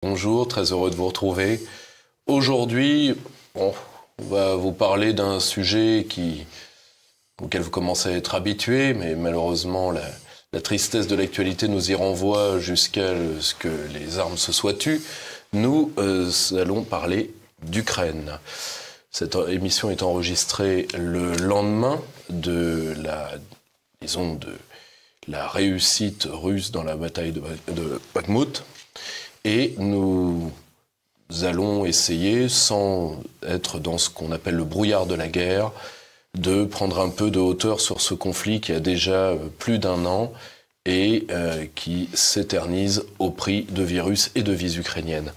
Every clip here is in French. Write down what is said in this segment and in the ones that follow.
Bonjour, très heureux de vous retrouver. Aujourd'hui, on va vous parler d'un sujet auquel vous commencez à être habitué, mais malheureusement la tristesse de l'actualité nous y renvoie jusqu'à ce que les armes se soient tues. Nous allons parler d'Ukraine. Cette émission est enregistrée le lendemain de la réussite russe dans la bataille de Bakhmout. Et nous allons essayer, sans être dans ce qu'on appelle le brouillard de la guerre, de prendre un peu de hauteur sur ce conflit qui a déjà plus d'1 an et qui s'éternise au prix de virus et de vies ukrainiennes.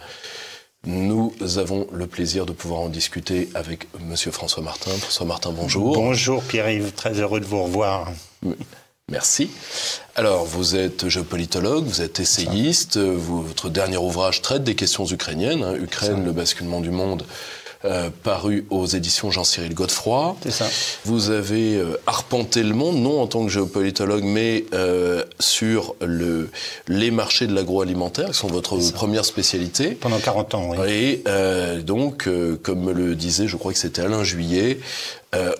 Nous avons le plaisir de pouvoir en discuter avec Monsieur François Martin. François Martin, bonjour. Bonjour Pierre-Yves, très heureux de vous revoir. Merci. Alors, vous êtes géopolitologue, vous êtes essayiste, votre dernier ouvrage traite des questions ukrainiennes, Ukraine, le basculement du monde, paru aux éditions Jean-Cyril Godefroy. C'est ça. Vous avez arpenté le monde, non en tant que géopolitologue, mais sur les marchés de l'agroalimentaire, qui sont votre première spécialité. Pendant 40 ans, oui. Et donc, comme me le disait, je crois que c'était Alain Juillet,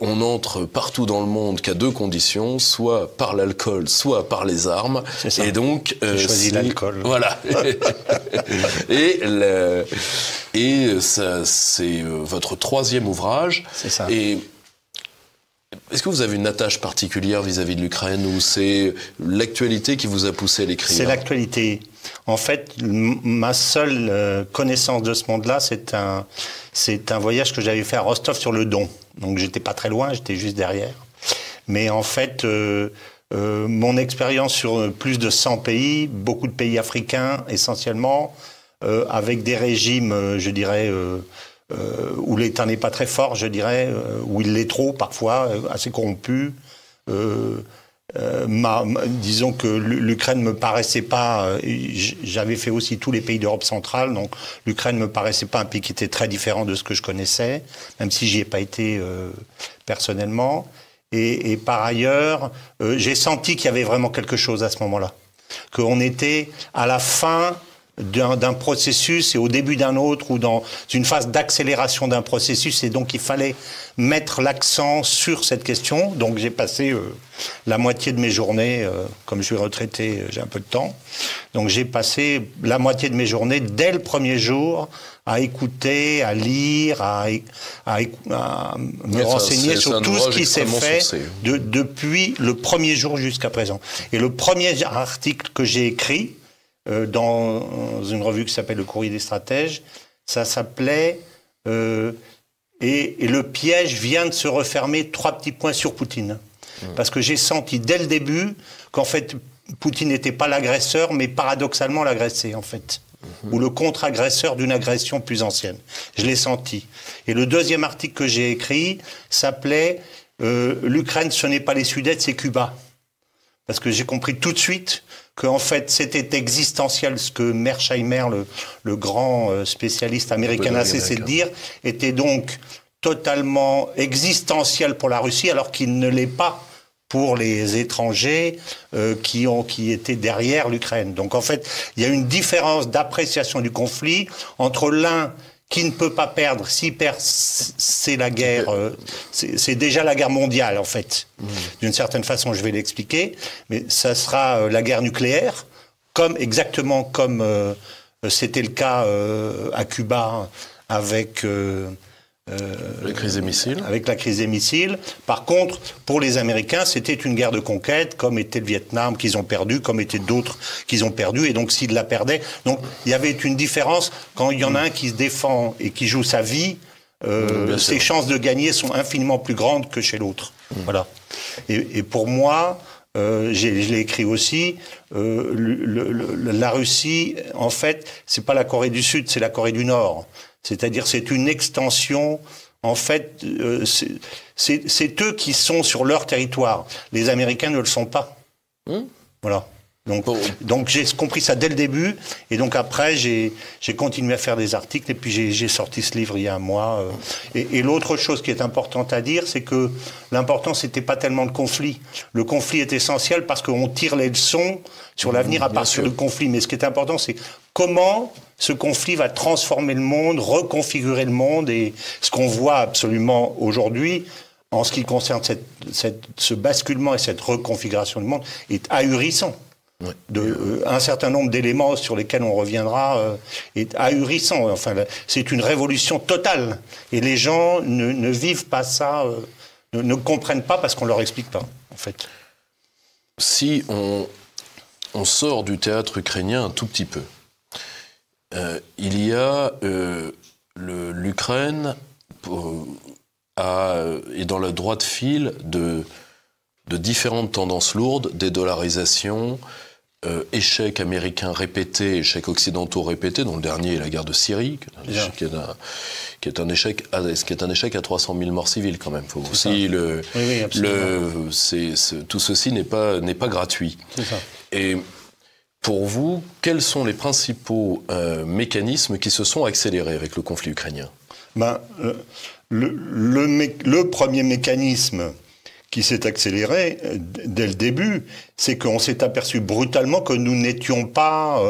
on entre partout dans le monde qu'à 2 conditions, soit par l'alcool, soit par les armes. C'est ça. Et donc, j'ai choisi l'alcool. Voilà. et ça, c'est votre 3e ouvrage. C'est ça. Et est-ce que vous avez une attache particulière vis-à-vis de l'Ukraine ou c'est l'actualité qui vous a poussé à l'écrire? C'est l'actualité. En fait, ma seule connaissance de ce monde-là, c'est un voyage que j'avais fait à Rostov-sur-le-Don. Donc j'étais pas très loin, j'étais juste derrière. Mais en fait, mon expérience sur plus de 100 pays, beaucoup de pays africains essentiellement, avec des régimes, je dirais, où l'État n'est pas très fort, je dirais, où il l'est trop parfois, assez corrompu. Disons que l'Ukraine me paraissait pas. J'avais fait aussi tous les pays d'Europe centrale, donc l'Ukraine me paraissait pas un pays qui était très différent de ce que je connaissais, même si j'y ai pas été personnellement. Et par ailleurs, j'ai senti qu'il y avait vraiment quelque chose à ce moment-là, qu'on était à la fin d'un processus et au début d'un autre, ou dans une phase d'accélération d'un processus, et donc il fallait mettre l'accent sur cette question. Donc j'ai passé la moitié de mes journées, comme je suis retraité, j'ai un peu de temps, donc j'ai passé la moitié de mes journées dès le premier jour à écouter, à lire, à me renseigner sur tout ce qui s'est fait depuis le premier jour jusqu'à présent. Et le premier article que j'ai écrit dans une revue qui s'appelle Le Courrier des Stratèges, ça s'appelait et le piège vient de se refermer, 3 petits points sur Poutine. Parce que j'ai senti dès le début qu'en fait Poutine n'était pas l'agresseur, mais paradoxalement l'agressé en fait. Ou le contre-agresseur d'une agression plus ancienne. Je l'ai senti. Et le deuxième article que j'ai écrit s'appelait l'Ukraine, ce n'est pas les Sudètes, c'est Cuba. Parce que j'ai compris tout de suite qu'en fait, c'était existentiel, ce que Mearsheimer, le grand spécialiste américain, a cessé de dire, était donc totalement existentiel pour la Russie, alors qu'il ne l'est pas pour les étrangers qui étaient derrière l'Ukraine. Donc en fait, il y a une différence d'appréciation du conflit entre l'un qui ne peut pas perdre, s'il perd, c'est la guerre, c'est déjà la guerre mondiale en fait. D'une certaine façon, je vais l'expliquer, mais ça sera la guerre nucléaire, exactement comme c'était le cas à Cuba avec la crise des missiles. Avec la crise des missiles. Par contre, pour les Américains, c'était une guerre de conquête, comme était le Vietnam qu'ils ont perdu, comme étaient d'autres qu'ils ont perdu, et donc s'ils la perdaient. Donc il y avait une différence. Quand il y en a un qui se défend et qui joue sa vie, ses chances de gagner sont infiniment plus grandes que chez l'autre. Voilà. Et pour moi, je l'ai écrit aussi, la Russie, en fait, c'est pas la Corée du Sud, c'est la Corée du Nord. C'est-à-dire, c'est une extension. En fait, c'est eux qui sont sur leur territoire. Les Américains ne le sont pas. Voilà. Donc j'ai compris ça dès le début, et donc après j'ai continué à faire des articles, et puis j'ai sorti ce livre il y a un mois. Et l'autre chose qui est importante à dire, c'est que l'important c'était pas tellement le conflit. Le conflit est essentiel parce qu'on tire les leçons sur l'avenir à partir du conflit. Mais ce qui est important, c'est comment ce conflit va transformer le monde, reconfigurer le monde, et ce qu'on voit absolument aujourd'hui, en ce qui concerne ce basculement et cette reconfiguration du monde, est ahurissant. Un certain nombre d'éléments sur lesquels on reviendra est ahurissant. Enfin, c'est une révolution totale. Et les gens ne vivent pas ça, ne comprennent pas parce qu'on ne leur explique pas, en fait. Si on sort du théâtre ukrainien un tout petit peu, il y a l'Ukraine est dans le droit de fil de différentes tendances lourdes, dédollarisation, échecs américains répétés, échecs occidentaux répétés, dont le dernier est la guerre de Syrie, qui est un échec à 300 000 morts civiles quand même. Faut aussi tout ceci n'est pas gratuit. C'est ça. Et pour vous, quels sont les principaux mécanismes qui se sont accélérés avec le conflit ukrainien ? Le premier mécanisme qui s'est accéléré dès le début, c'est qu'on s'est aperçu brutalement que nous n'étions pas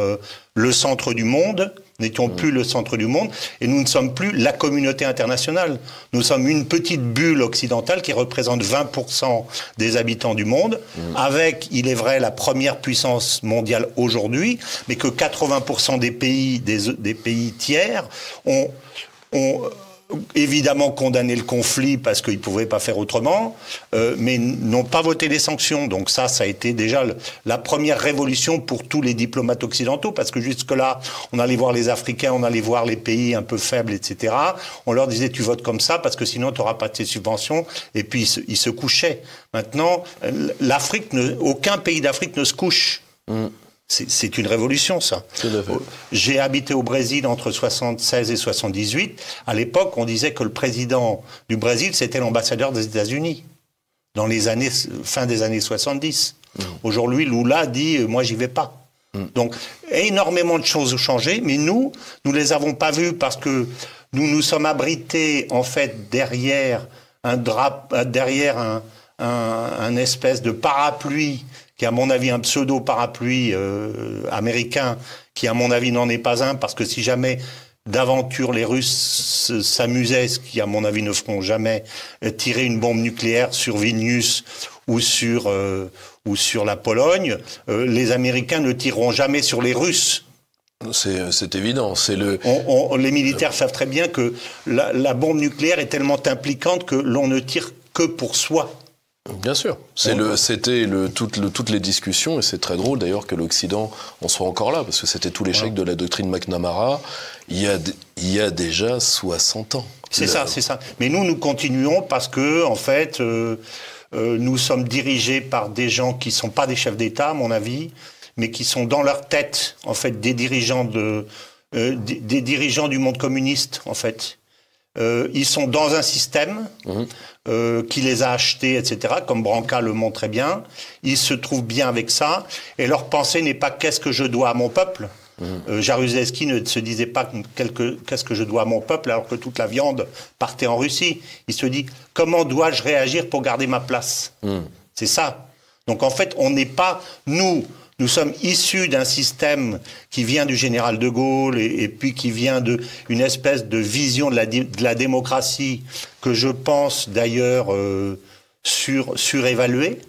le centre du monde, n'étions plus le centre du monde, et nous ne sommes plus la communauté internationale. Nous sommes une petite bulle occidentale qui représente 20% des habitants du monde, avec, il est vrai, la première puissance mondiale aujourd'hui, mais que 80% des pays tiers ont évidemment condamné le conflit parce qu'ils ne pouvaient pas faire autrement, mais n'ont pas voté les sanctions. Donc ça a été déjà la première révolution pour tous les diplomates occidentaux, parce que jusque-là, on allait voir les Africains, on allait voir les pays un peu faibles, etc. On leur disait, tu votes comme ça, parce que sinon, tu n'auras pas de tes subventions. Et puis, ils se couchaient. Maintenant, aucun pays d'Afrique ne se couche. C'est une révolution, ça. J'ai habité au Brésil entre 76 et 78. À l'époque, on disait que le président du Brésil, c'était l'ambassadeur des États-Unis, dans les fin des années 70. Aujourd'hui, Lula dit « moi, j'y vais pas ». Donc, énormément de choses ont changé, mais nous les avons pas vues parce que nous nous sommes abrités, en fait, derrière un espèce de parapluie qui, à mon avis, un pseudo-parapluie américain, qui, à mon avis, n'en est pas un, parce que si jamais d'aventure les Russes s'amusaient, ce qui, à mon avis, ne feront jamais, tirer une bombe nucléaire sur Vilnius ou sur la Pologne, les Américains ne tireront jamais sur les Russes. C'est évident. Les militaires savent très bien que la bombe nucléaire est tellement impliquante que l'on ne tire que pour soi. Bien sûr. C'était toutes les discussions, et c'est très drôle d'ailleurs que l'Occident en soit encore là, parce que c'était tout l'échec de la doctrine McNamara il y a déjà 60 ans. C'est ça. Mais nous continuons parce que, en fait, nous sommes dirigés par des gens qui ne sont pas des chefs d'État, à mon avis, mais qui sont dans leur tête, en fait, des dirigeants du monde communiste, en fait. Ils sont dans un système qui les a achetés, etc., comme Branca le montre très bien. Ils se trouvent bien avec ça, et leur pensée n'est pas « qu'est-ce que je dois à mon peuple ?» Jaruzelski ne se disait pas « qu'est-ce que je dois à mon peuple ?» alors que toute la viande partait en Russie. Il se dit « comment dois-je réagir pour garder ma place ?» C'est ça. Donc en fait, on n'est pas... Nous sommes issus d'un système qui vient du général de Gaulle et puis qui vient d'une espèce de vision de la démocratie que je pense d'ailleurs surévaluée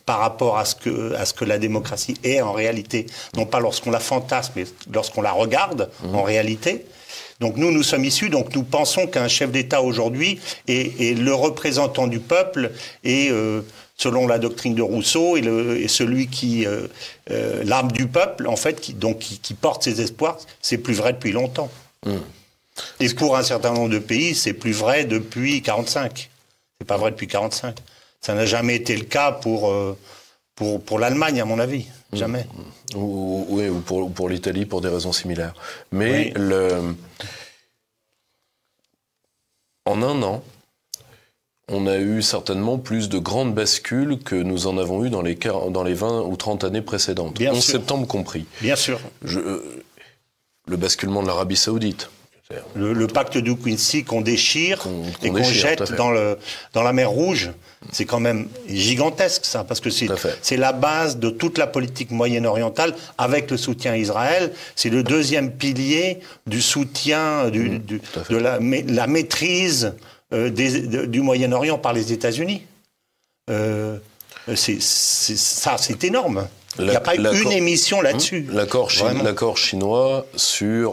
par rapport à ce que la démocratie est en réalité, non pas lorsqu'on la fantasme, mais lorsqu'on la regarde en réalité. Donc nous sommes issus, donc nous pensons qu'un chef d'État aujourd'hui est le représentant du peuple et selon la doctrine de Rousseau, et celui qui l'arme du peuple, en fait, qui porte ses espoirs, c'est plus vrai depuis longtemps. Et pour un certain nombre de pays, c'est plus vrai depuis 1945. C'est pas vrai depuis 1945. Ça n'a jamais été le cas pour l'Allemagne, à mon avis. Jamais. Oui, ou pour l'Italie, pour des raisons similaires. Mais en un an, on a eu certainement plus de grandes bascules que nous en avons eu dans les 20 ou 30 années précédentes. Bien 11 sûr. septembre compris. Bien sûr. Le basculement de l'Arabie Saoudite. Le pacte du Quincy qu'on déchire et qu'on déchire, jette dans la mer Rouge, c'est quand même gigantesque ça, parce que c'est la base de toute la politique moyen-orientale avec le soutien à Israël. C'est le deuxième pilier du soutien, de la maîtrise du Moyen-Orient par les États-Unis. C'est énorme. Il n'y a pas eu une émission là-dessus. L'accord chinois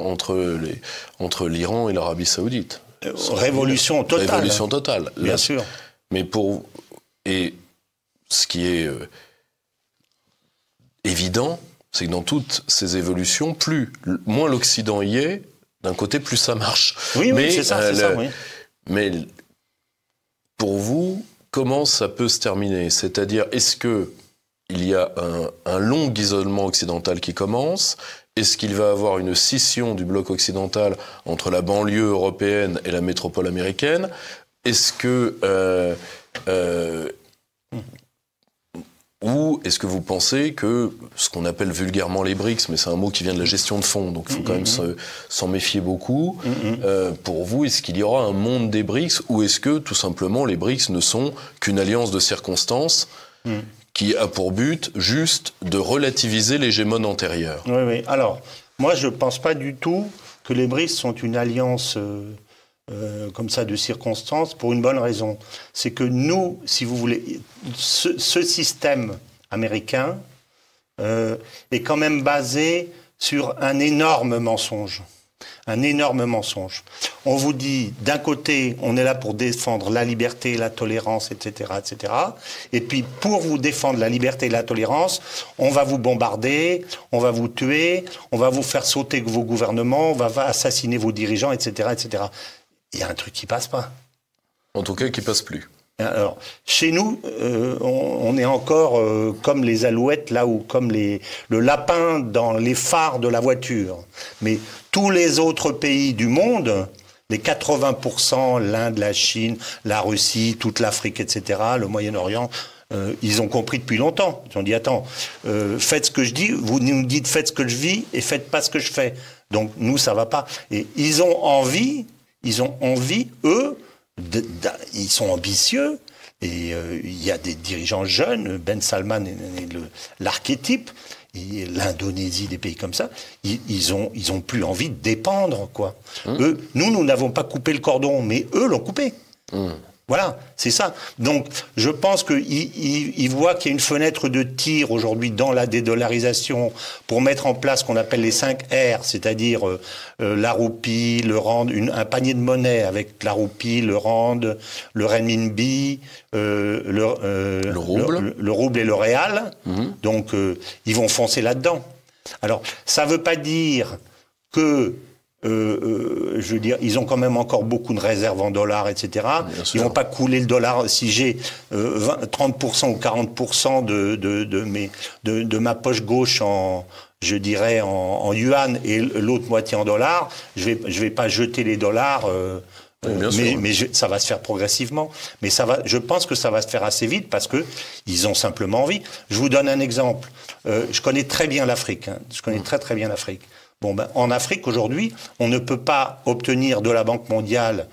entre l'Iran et l'Arabie Saoudite. Révolution totale. Révolution totale. Bien sûr. Mais et ce qui est évident, c'est que dans toutes ces évolutions, moins l'Occident y est, d'un côté, plus ça marche. Oui, c'est ça, oui. Mais pour vous, comment ça peut se terminer? C'est-à-dire, est-ce que il y a un long isolement occidental qui commence? Est-ce qu'il va y avoir une scission du bloc occidental entre la banlieue européenne et la métropole américaine? Est-ce que ou est-ce que vous pensez que ce qu'on appelle vulgairement les BRICS, mais c'est un mot qui vient de la gestion de fonds, donc il faut quand même s'en méfier beaucoup. Pour vous, est-ce qu'il y aura un monde des BRICS, ou est-ce que tout simplement les BRICS ne sont qu'une alliance de circonstances qui a pour but juste de relativiser l'hégémone antérieure? Oui. Alors, moi, je ne pense pas du tout que les BRICS sont une alliance comme ça de circonstances, pour une bonne raison. C'est que nous, si vous voulez, ce système américain est quand même basé sur un énorme mensonge. Un énorme mensonge. On vous dit, d'un côté, on est là pour défendre la liberté, la tolérance, etc., etc. Et puis, pour vous défendre la liberté et la tolérance, on va vous bombarder, on va vous tuer, on va vous faire sauter vos gouvernements, on va assassiner vos dirigeants, etc., etc. Il y a un truc qui passe pas. En tout cas, qui passe plus. Alors, chez nous, on est encore comme les alouettes, là, ou comme le lapin dans les phares de la voiture. Mais tous les autres pays du monde, les 80%, l'Inde, la Chine, la Russie, toute l'Afrique, etc., le Moyen-Orient, ils ont compris depuis longtemps. Ils ont dit, attends, faites ce que je dis, vous nous dites faites ce que je vis et faites pas ce que je fais. Donc, nous, ça va pas. Et ils ont envie, eux, ils sont ambitieux, et il y a des dirigeants jeunes, Ben Salman est l'archétype, et l'Indonésie, des pays comme ça, ils ont plus envie de dépendre, quoi. Eux, nous n'avons pas coupé le cordon, mais eux l'ont coupé. Voilà, c'est ça. Donc, je pense qu'ils voient qu'il y a une fenêtre de tir aujourd'hui dans la dédollarisation pour mettre en place ce qu'on appelle les 5 R, c'est-à-dire la roupie, le rand, un panier de monnaie avec la roupie, le rand, le renminbi, le rouble et le réal. Donc, ils vont foncer là-dedans. Alors, ça ne veut pas dire que je veux dire, ils ont quand même encore beaucoup de réserves en dollars, etc. Ils vont pas couler le dollar. Si j'ai 30% ou 40% de ma poche gauche en yuan et l'autre moitié en dollars, je vais pas jeter les dollars. Mais ça va se faire progressivement. Mais je pense que ça va se faire assez vite parce que ils ont simplement envie. Je vous donne un exemple. Je connais très bien l'Afrique. Je connais très bien l'Afrique. Bon, en Afrique, aujourd'hui, on ne peut pas obtenir de la Banque mondiale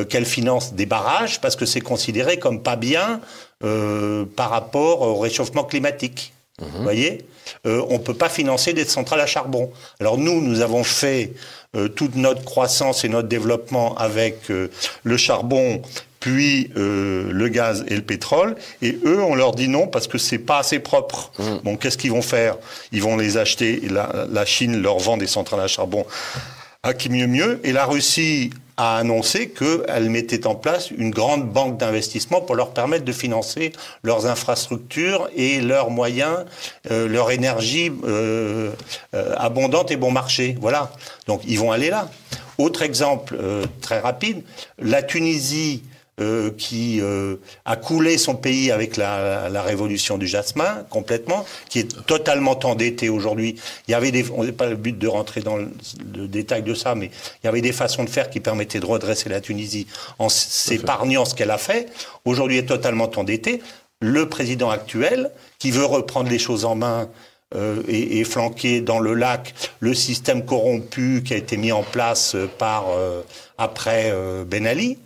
qu'elle finance des barrages parce que c'est considéré comme pas bien par rapport au réchauffement climatique. Vous voyez, on ne peut pas financer des centrales à charbon. Alors nous avons fait toute notre croissance et notre développement avec le charbon, puis le gaz et le pétrole, et eux, on leur dit non parce que c'est pas assez propre. Bon, qu'est-ce qu'ils vont faire? Ils vont les acheter, et la Chine leur vend des centrales à charbon à qui mieux, et la Russie a annoncé qu'elle mettait en place une grande banque d'investissement pour leur permettre de financer leurs infrastructures et leurs moyens, leur énergie abondante et bon marché. Voilà. Donc, ils vont aller là. Autre exemple très rapide, la Tunisie qui a coulé son pays avec la révolution du jasmin, complètement, qui est totalement endetté aujourd'hui. Il y avait on n'est pas le but de rentrer dans le détail de ça, mais il y avait des façons de faire qui permettaient de redresser la Tunisie en s'épargnant ce qu'elle a fait. Aujourd'hui, elle est totalement endettée. Le président actuel, qui veut reprendre les choses en main, et flanquer dans le lac le système corrompu qui a été mis en place après Ben Ali,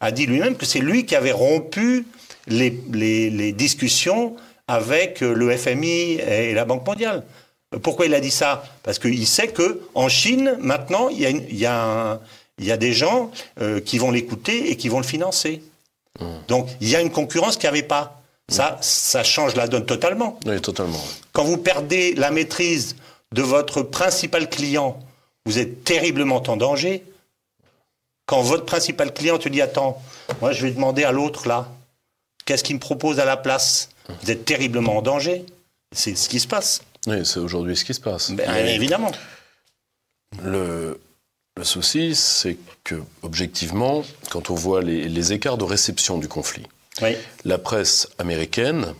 a dit lui-même que c'est lui qui avait rompu les discussions avec le FMI et la Banque mondiale. Pourquoi il a dit ça? Parce qu'il sait qu'en Chine, maintenant, il y a des gens qui vont l'écouter et qui vont le financer. Donc, il y a une concurrence qu'il n'y avait pas. Ça change la donne totalement. Oui, totalement. Quand vous perdez la maîtrise de votre principal client, vous êtes terriblement en danger. Quand votre principal client te dit « Attends, moi je vais demander à l'autre là, qu'est-ce qu'il me propose à la place ?» Vous êtes terriblement en danger. C'est ce qui se passe. Oui, c'est aujourd'hui ce qui se passe. Évidemment. Le souci, c'est que, objectivement, quand on voit les écarts de réception du conflit, oui. La presse américaine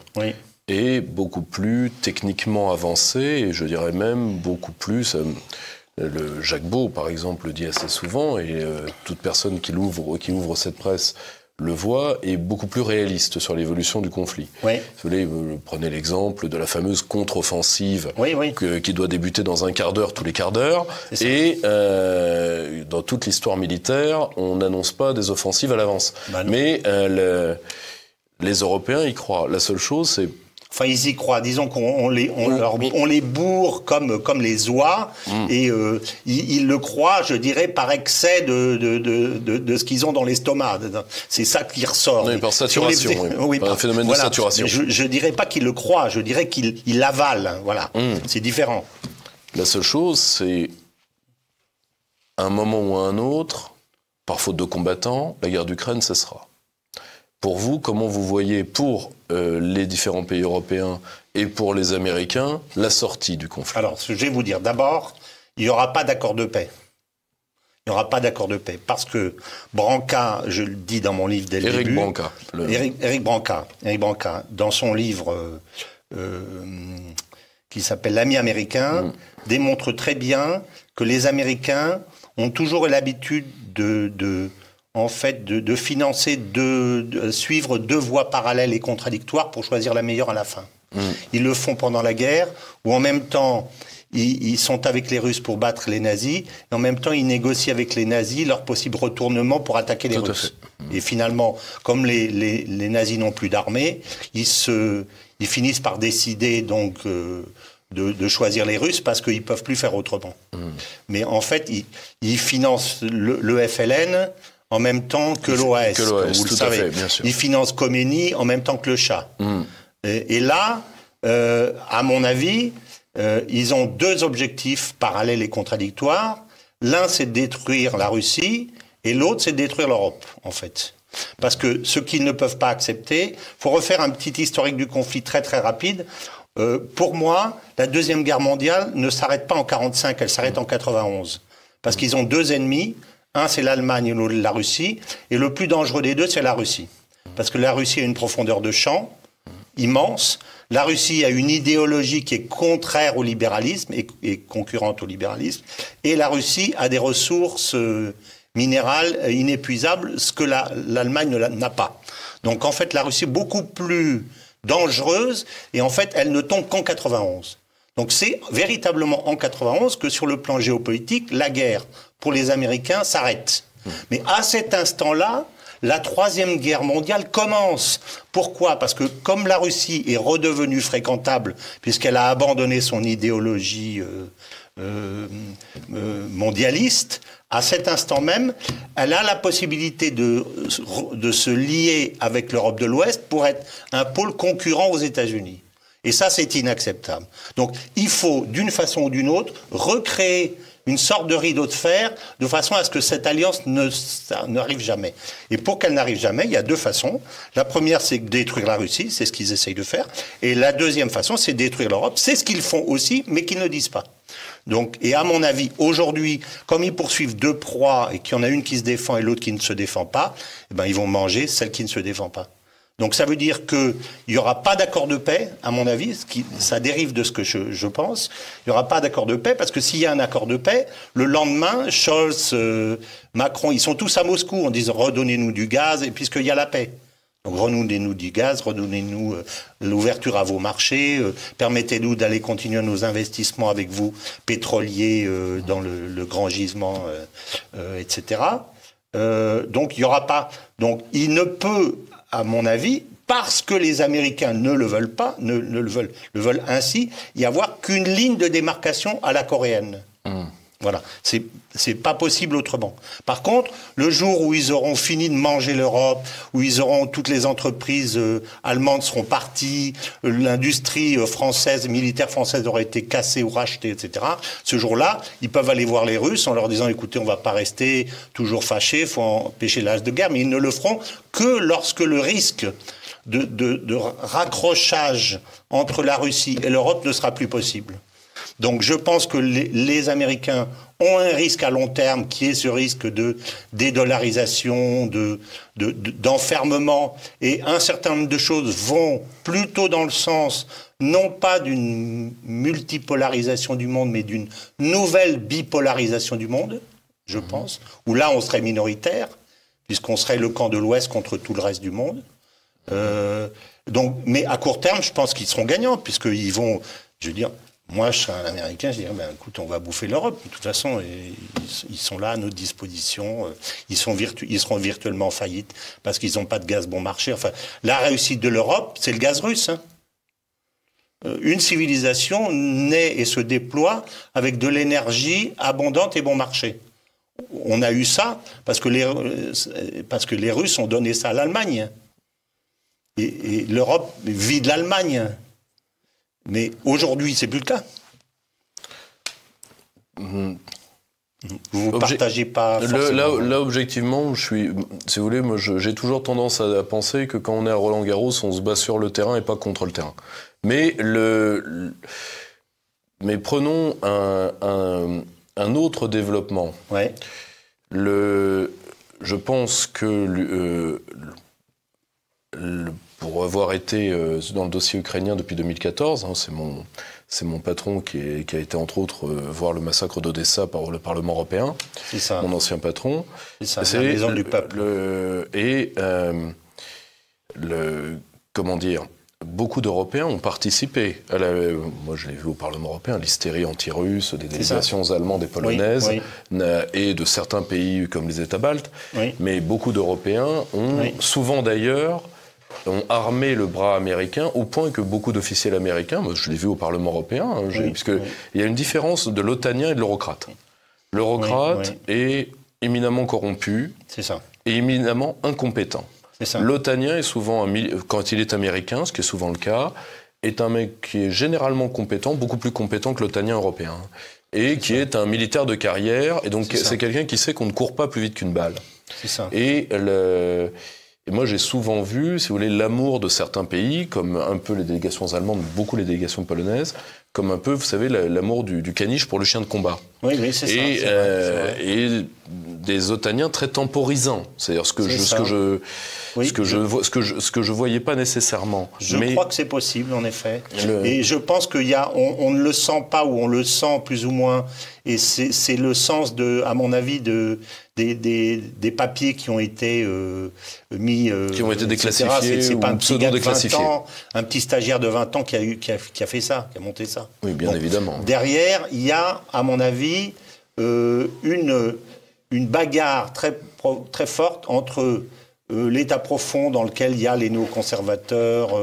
est beaucoup plus techniquement avancée, et je dirais même beaucoup plus... Jacques Beau, par exemple, le dit assez souvent, et toute personne qui ouvre cette presse le voit, est beaucoup plus réaliste sur l'évolution du conflit. Oui. Vous voulez, prenez l'exemple de la fameuse contre-offensive qui doit débuter dans un quart d'heure tous les quarts d'heure, et dans toute l'histoire militaire, on n'annonce pas des offensives à l'avance. Mais les Européens y croient. La seule chose, c'est... Enfin, ils y croient. Disons qu'on les bourre comme les oies, et ils le croient, je dirais, par excès de ce qu'ils ont dans l'estomac. C'est ça qui ressort. Oui, par saturation. Par un phénomène de saturation. Je dirais pas qu'ils le croient, je dirais qu'ils l'avalent. Voilà. C'est différent. La seule chose, c'est à un moment ou à un autre, par faute de combattants, la guerre d'Ukraine cessera. Pour vous, comment vous voyez, pour les différents pays européens et pour les Américains, la sortie du conflit? Alors, je vais vous dire, d'abord, il n'y aura pas d'accord de paix. Il n'y aura pas d'accord de paix. Parce que Branca, je le dis dans mon livre dès le début... Éric Branca, dans son livre qui s'appelle L'ami américain, démontre très bien que les Américains ont toujours eu l'habitude de financer, de suivre deux voies parallèles et contradictoires pour choisir la meilleure à la fin. Ils le font pendant la guerre, où en même temps, ils sont avec les Russes pour battre les nazis, et en même temps, ils négocient avec les nazis leur possible retournement pour attaquer les Russes. Et finalement, comme les nazis n'ont plus d'armée, ils finissent par décider donc de choisir les Russes parce qu'ils ne peuvent plus faire autrement. Mais en fait, ils financent le FLN en même temps que l'OAS, vous le savez. Ils financent Khomeini en même temps que le Shah. Et là, à mon avis, ils ont deux objectifs parallèles et contradictoires. L'un, c'est de détruire la Russie, et l'autre, c'est de détruire l'Europe, en fait. Parce que ce qu'ils ne peuvent pas accepter, il faut refaire un petit historique du conflit très très rapide. Pour moi, la Deuxième Guerre mondiale ne s'arrête pas en 1945, elle s'arrête en 1991. Parce qu'ils ont deux ennemis. Un, c'est l'Allemagne et l'autre, la Russie. Et le plus dangereux des deux, c'est la Russie. Parce que la Russie a une profondeur de champ immense. La Russie a une idéologie qui est contraire au libéralisme et concurrente au libéralisme. Et la Russie a des ressources minérales inépuisables, ce que l'Allemagne n'a pas. Donc en fait, la Russie est beaucoup plus dangereuse et en fait, elle ne tombe qu'en 91. Donc c'est véritablement en 91 que sur le plan géopolitique, la guerre pour les Américains s'arrête. Mais à cet instant-là, la Troisième Guerre mondiale commence. Pourquoi? Parce que comme la Russie est redevenue fréquentable, puisqu'elle a abandonné son idéologie mondialiste, à cet instant même, elle a la possibilité de se lier avec l'Europe de l'Ouest pour être un pôle concurrent aux États-Unis. Et ça, c'est inacceptable. Donc, il faut, d'une façon ou d'une autre, recréer une sorte de rideau de fer, de façon à ce que cette alliance n'arrive jamais. Et pour qu'elle n'arrive jamais, il y a deux façons. La première, c'est de détruire la Russie, c'est ce qu'ils essayent de faire. Et la deuxième façon, c'est de détruire l'Europe. C'est ce qu'ils font aussi, mais qu'ils ne disent pas. Donc, et à mon avis, aujourd'hui, comme ils poursuivent deux proies et qu'il y en a une qui se défend et l'autre qui ne se défend pas, eh ben, ils vont manger celle qui ne se défend pas. Donc ça veut dire qu'il n'y aura pas d'accord de paix, à mon avis, ça dérive de ce que je pense. Il n'y aura pas d'accord de paix, parce que s'il y a un accord de paix, le lendemain, Scholz, Macron, ils sont tous à Moscou en disant « redonnez-nous du gaz », et puisqu'il y a la paix. Donc redonnez-nous du gaz, redonnez-nous l'ouverture à vos marchés, permettez-nous d'aller continuer nos investissements avec vous, pétroliers, dans le grand gisement, etc. Donc il n'y aura pas... Donc il ne peut... à mon avis, parce que les Américains ne le veulent pas, le veulent ainsi, y avoir qu'une ligne de démarcation à la coréenne. Voilà, c'est pas possible autrement. Par contre, le jour où ils auront fini de manger l'Europe, où ils auront toutes les entreprises allemandes seront parties, l'industrie française, militaire française aurait été cassée ou rachetée, etc. Ce jour-là, ils peuvent aller voir les Russes en leur disant, écoutez, on va pas rester toujours fâchés, faut empêcher l'âge de guerre, mais ils ne le feront que lorsque le risque de raccrochage entre la Russie et l'Europe ne sera plus possible. Donc je pense que les Américains ont un risque à long terme qui est ce risque de dédollarisation, d'enfermement, et un certain nombre de choses vont plutôt dans le sens non pas d'une multipolarisation du monde, mais d'une nouvelle bipolarisation du monde, je pense, où là on serait minoritaire, puisqu'on serait le camp de l'Ouest contre tout le reste du monde. Donc, mais à court terme, je pense qu'ils seront gagnants, puisqu'ils vont, je veux dire, moi, je serais un Américain, je dirais, ben, écoute, on va bouffer l'Europe. De toute façon, ils sont là à notre disposition. Ils seront virtuellement en faillite parce qu'ils n'ont pas de gaz bon marché. Enfin, la réussite de l'Europe, c'est le gaz russe. Hein. Une civilisation naît et se déploie avec de l'énergie abondante et bon marché. On a eu ça parce que les Russes ont donné ça à l'Allemagne. Et l'Europe vit de l'Allemagne. Mais aujourd'hui, c'est plus le cas. Vous ne partagez pas forcément. Là, objectivement, si vous voulez, moi, j'ai toujours tendance à penser que quand on est à Roland-Garros, on se bat sur le terrain et pas contre le terrain. Mais prenons un autre développement. Ouais. Je pense que pour avoir été dans le dossier ukrainien depuis 2014, hein, c'est mon patron qui a été entre autres voir le massacre d'Odessa par le Parlement européen. C'est ça. Mon ancien patron. C'est ça, la maison du peuple. Comment dire, beaucoup d'Européens ont participé. Moi, je l'ai vu au Parlement européen, l'hystérie anti-russe, des délégations allemandes et polonaises, et de certains pays comme les États baltes. Oui. Mais beaucoup d'Européens ont, souvent d'ailleurs, ont armé le bras américain au point que beaucoup d'officiels américains, moi je l'ai vu au Parlement européen, hein, puisqu'il y a une différence de l'otanien et de l'eurocrate. L'eurocrate est éminemment corrompu et éminemment incompétent. L'otanien est souvent, quand il est américain, ce qui est souvent le cas, est un mec qui est généralement compétent, beaucoup plus compétent que l'otanien européen, et qui est un militaire de carrière, et donc c'est quelqu'un qui sait qu'on ne court pas plus vite qu'une balle. Et moi, j'ai souvent vu, si vous voulez, l'amour de certains pays, comme un peu les délégations allemandes, beaucoup les délégations polonaises, comme un peu, vous savez, l'amour du caniche pour le chien de combat. Oui, c'est ça. Et des otaniens très temporisants. C'est-à-dire ce que je voyais pas nécessairement. Je crois que c'est possible, en effet. Et je pense on ne le sent pas, ou on le sent plus ou moins. Et c'est le sens, à mon avis, des papiers qui ont été mis... qui ont été déclassifiés c'est pas ou pseudo-déclassifiés. Un petit stagiaire de 20 ans qui a fait ça, qui a monté ça. Oui, bien évidemment. Derrière, il y a, à mon avis, une bagarre très, très forte entre l'état profond dans lequel il y a les néoconservateurs,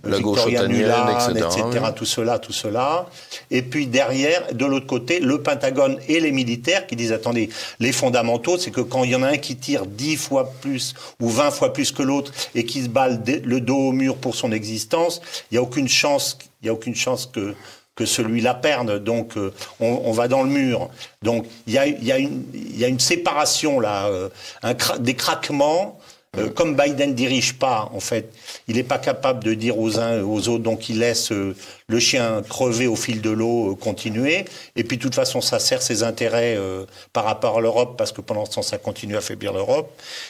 la gauche otanienne, etc. Tout cela. Et puis derrière, de l'autre côté, le Pentagone et les militaires qui disent, attendez, les fondamentaux, c'est que quand il y en a un qui tire 10 fois plus ou 20 fois plus que l'autre et qui se balle le dos au mur pour son existence, il n'y a aucune chance que celui-là perde, donc on va dans le mur. Donc il y a une séparation là, des craquements Comme Biden dirige pas, en fait, il n'est pas capable de dire aux uns et aux autres, donc il laisse le chien crever au fil de l'eau, continuer. Et puis, de toute façon, ça sert ses intérêts par rapport à l'Europe, parce que pendant ce temps, ça continue à affaiblir l'Europe.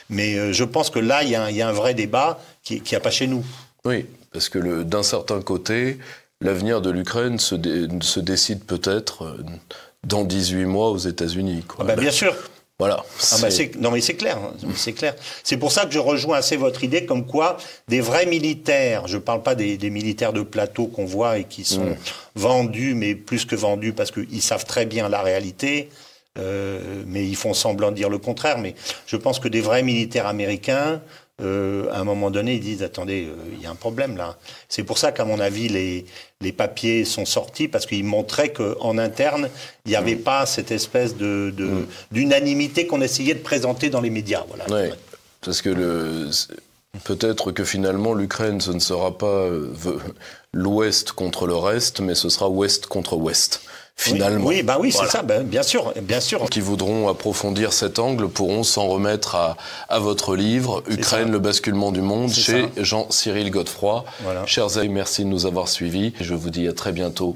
Mais je pense que là, il y a un vrai débat qui n'y a pas chez nous. Oui, parce que d'un certain côté, l'avenir de l'Ukraine se décide peut-être dans 18 mois aux États-Unis. Bien sûr. Voilà. Non mais c'est clair, c'est clair. C'est pour ça que je rejoins assez votre idée, comme quoi des vrais militaires, je ne parle pas des militaires de plateau qu'on voit et qui sont vendus, mais plus que vendus parce qu'ils savent très bien la réalité, mais ils font semblant de dire le contraire. Mais je pense que des vrais militaires américains, à un moment donné, ils disent « Attendez, il y a un problème là ». C'est pour ça qu'à mon avis, les papiers sont sortis, parce qu'ils montraient qu'en interne, il n'y avait pas cette espèce d'unanimité qu'on essayait de présenter dans les médias. Voilà. Ouais, parce que peut-être que finalement, l'Ukraine, ce ne sera pas l'Ouest contre le reste, mais ce sera Ouest contre Ouest. Finalement. Oui, voilà. C'est ça, bien sûr, bien sûr. Qui voudront approfondir cet angle pourront s'en remettre à votre livre, Ukraine, le basculement du monde, chez Jean-Cyril Godefroy. Voilà. Chers amis, merci de nous avoir suivis. Je vous dis à très bientôt.